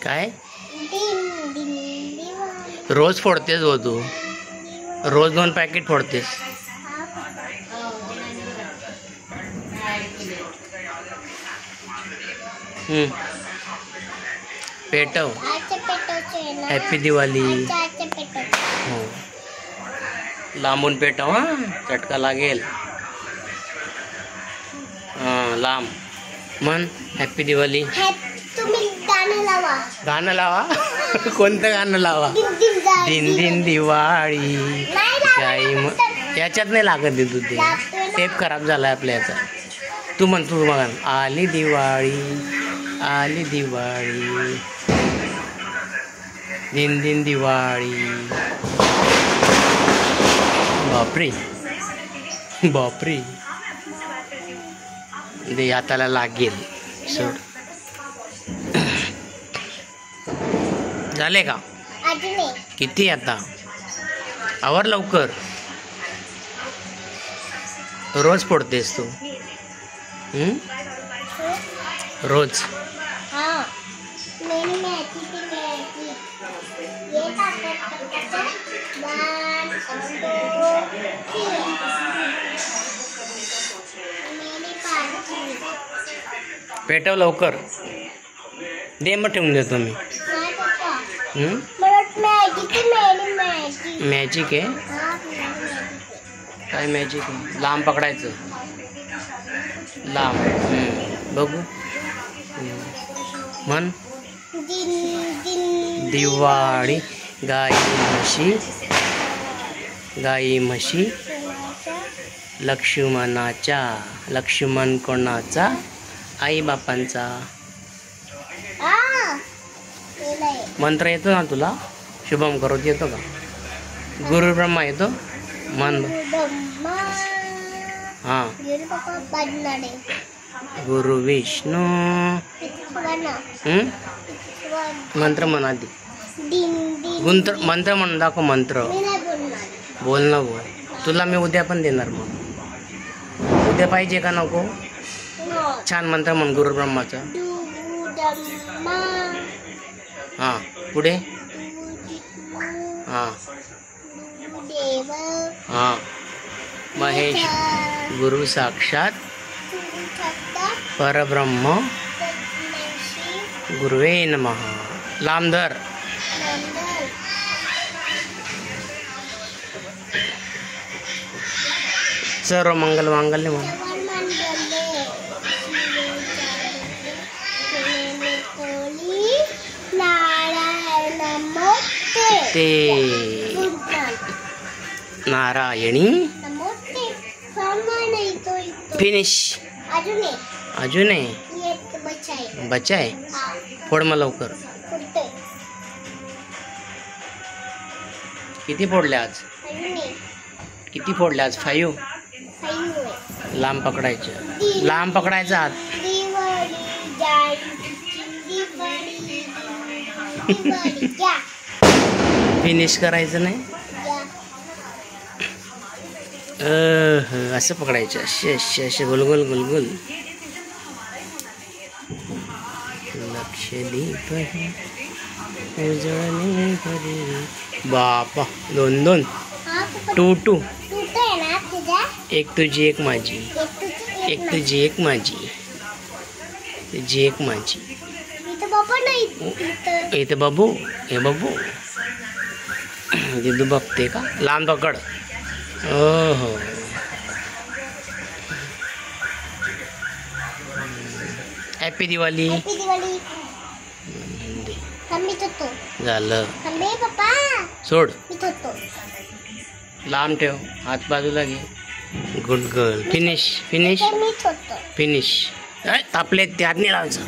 काय रोज फोडतेस हो तू, रोज 2 packet फोडतेस. पेटव. Happy Diwali. हो लांबून पेटव हा, चटका लागेल. लांब म्हण हॅपी दिवाळी. तुम्ही गाणं लावा. कोणतं गाणं लावा? दिन दिन दिवाळी याच्यात नाही लागत ते. तू टेप खराब झालाय आपल्या याचा. तू म्हण, तू बघा. आली दिवाळी, आली दिवाळी, दिन दिन दिवाळी. बापरे बापरे, दे हाताला लागेल. सोड. झाले का? किती आता? आवर लवकर. रोज फोडतेस तू? रोज. पेटव लवकर. दे मग ठेवून देतो मी. मॅजिक आहे? काय मॅजिक आहे? लांब पकडायचं. लांब. बघू. म्हण दिवाळी. गाई म्हशी लक्ष्मणाच्या. लक्ष्मण कोणाचा? आई बापांचा. मंत्र येतो ना तुला? शुभम करोती येतो का? गुरु ब्रह्मा येतो? मन. हा. गुरु विष्णू. मंत्र म्हण आधी. मंत्र म्हणून दाखव. मंत्र बोल ना. बोल. तुला मी उद्या पण देणार. मग उद्या पाहिजे का नको? छान मंत्र म्हण गुरु ब्रह्माचा. हा पुढे. हा हा. महेश गुरु साक्षात परब्रह्म गुरुवे नमः. लांब धर. सर्व मंगल मांगल्य म्हण. ते नारायणी. फिनिश. अजून बचाय. फोड मग लवकर. किती फोडले आज? किती फोडले आज? 5. लांब पकडायचं. लांब पकडायचं हात. फिनिश करायचं नाही. असं पकडायचं. असे असे गोल गोल गोल गोल. लक्षदीप उजळणे करी. बापा 2-2. 2-2. एक तुझी एक माझी. एक तुझी एक माझी. तुझी एक माझी. इथं बाबू. हे बाबू दिदू बघते का? लांब पकड. ओहो. हॅपी दिवाळी. झालं. सोड. लांब ठेव. हात बाजूला घे. Good girl. Finish. Finish. Finish. तापले त्यात नाही लावायचं.